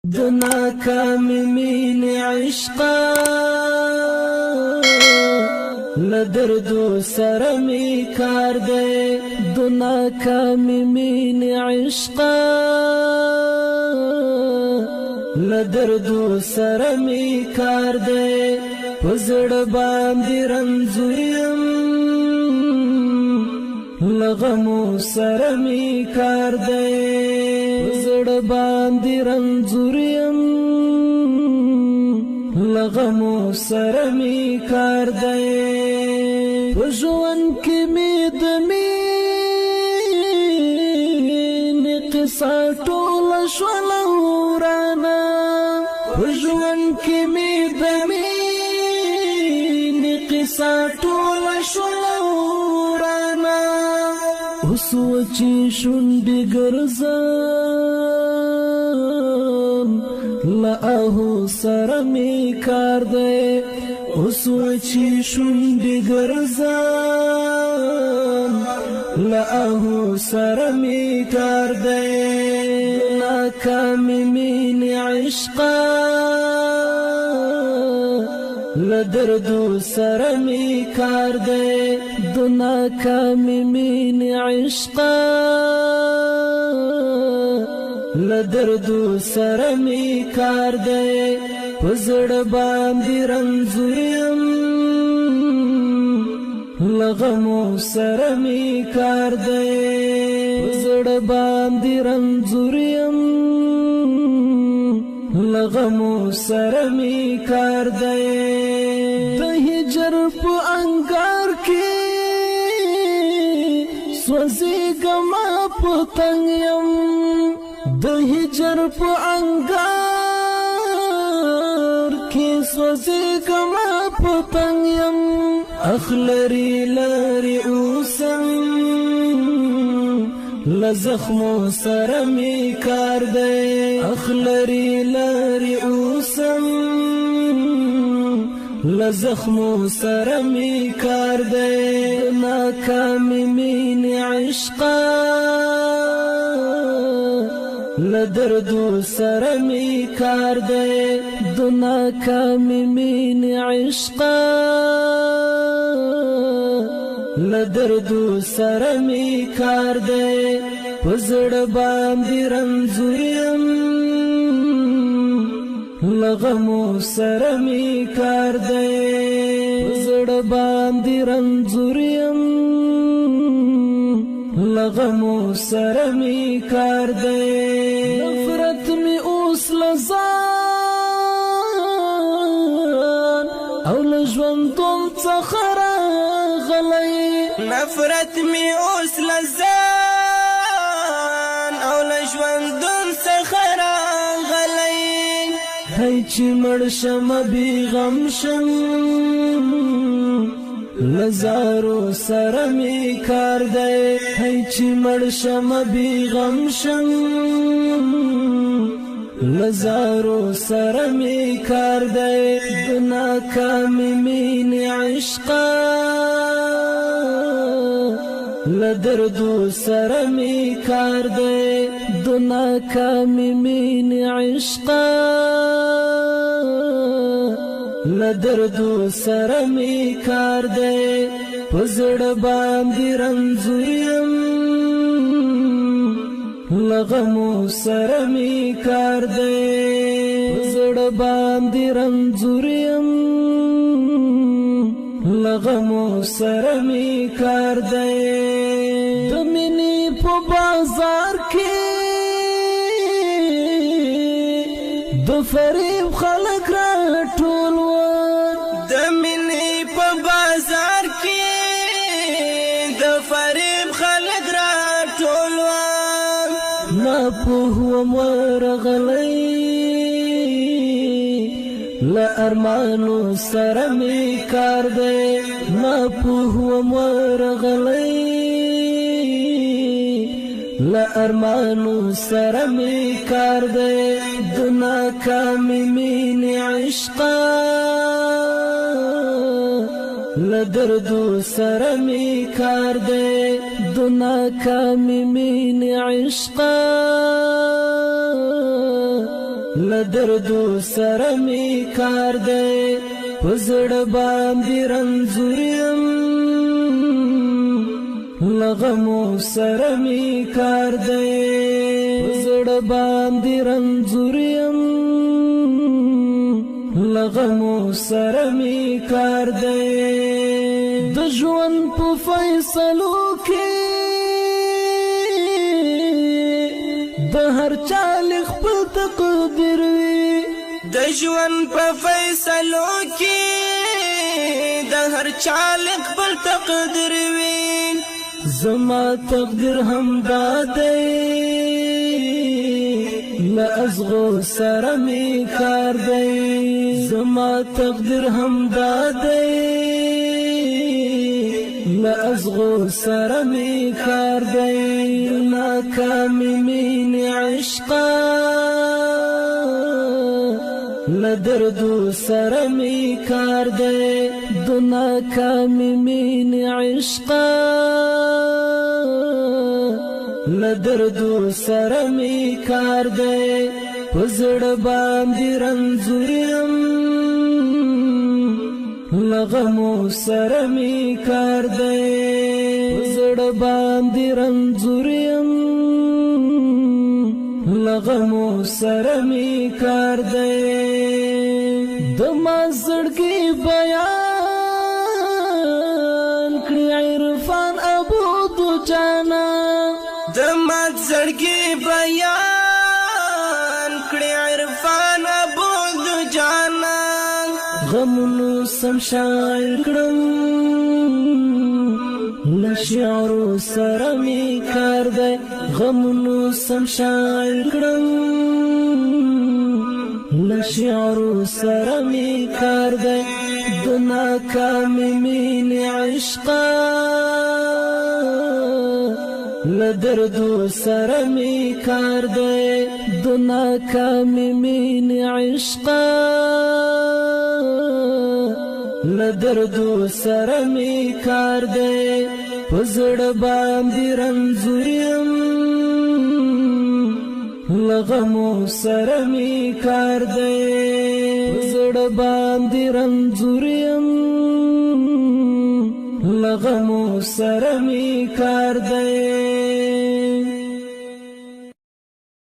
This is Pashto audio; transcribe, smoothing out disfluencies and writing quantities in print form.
د ناکامې مینې عشقه له دردو سره مې کار دی د ناکامې مینې عشقه له دردو سره مې کار دی په زړه باندې رنځور یم له غمو سره مې کار دی په زړه باندې رنځور یم له غمو سره مې کار دی په ژوند کې مې د مینې قصه ټوله شوله ورانه په ژوند کې مې د مینې قصه ټوله شوله ورانه اوس وچې شونډې ګرځم له آهو سره مې کار دی اوس وچې شونډې ګرځم له آهو سره مې کار دی ناکامې مینې عشقه له دردو سره مې کار دی د ناکامې مینې عشقه له دردو سره مې کار دی په زړه باندې رنځور یم له غمو سره مې کار دی په زړه باندې رنځور یم له غمو سره مې کار دی د هجر په انګار کې سوځېږم په تنګ یم د هجر په انګار کې سوځېږم په تنګ یم اخلري لري اوسم له زخمو سره مې کار دی اخلري لري اوسم له زخمو سره مې کار دی ناکامې مینې عشقه له دردو سره مې کار دی د ناکامې مینې عشقه له دردو سره مې کار دی په زړه باندې رنځور یم له غمو سره مې کار دی په زړه باندې رنځور یم له غمو سره مې کار دی نفرت مې اوس له ځان او له ژوندون څخه راغلی نفرت می اوس لزان او لژوندون څخه راغلی هی چې مړ شم بې غم شم لزارو سره مې کار دی هی چې مړ شم بې غم شم لزارو سره مې کار دی د ناکامې مینې عشقه له دردو سره مې کار دی د ناکامې مینې عشقه له دردو سره مې کار دی په زړه باندې رنځور یم له غمو سره مې کار دی په زړه باندې رنځور یم له غمو سره مې کار دی د مینې په بازار کې د فریب خلک راټول د مینې په بازار کې د فریب خلک راټول ناپوه وم ورغلی له ارمانو سره مې کار دی ناپوه وم ورغلی له ارمانو سره مې کار دی د ناکامې مینې عشقه له دردو سره مې کار دی د ناکامې مینې عشقه لدردو سره می کار دی پزړه باندې رنځور یم لغمو سره می کار دی پزړه باندې رنځور یم لغمو سره می کار دی د ژوند په فیصلو کې د هر چا خپل تقدیر وي د ژوند په فیصلو کې د هر چا خپل تقدیر وي زما تقدیر هم دادی لازغو سره می کار دی زما تقدیر هم دادی لازغو سره می کار دی ناکامی مین عشقا لدردو سره می کار دی د ناکامی مین عشقا لدردو سره می کار دی پزړه باندې رنځور یم لغمو سره می کار دی پزړه باندې رنځور یم لغمو سره می کار دی د ما زړګي بیان کړی عرفان ابو دو جانا د ما زړګي بیان کړی عرفان ابو دو جانا غمونو سم شاعر کړم لشعرو سره می کار دی غمونو سم شاعر کړم لشعرو سره می کار دی د ناکامی مین عشقا لدردو سره می کار دی د ناکامی مین عشقا لدردو سره می کار دی پزړه باندې رنځور یم لغمو سره می کار دی پزړه باندې رنځور یم لغمو سره می کار دی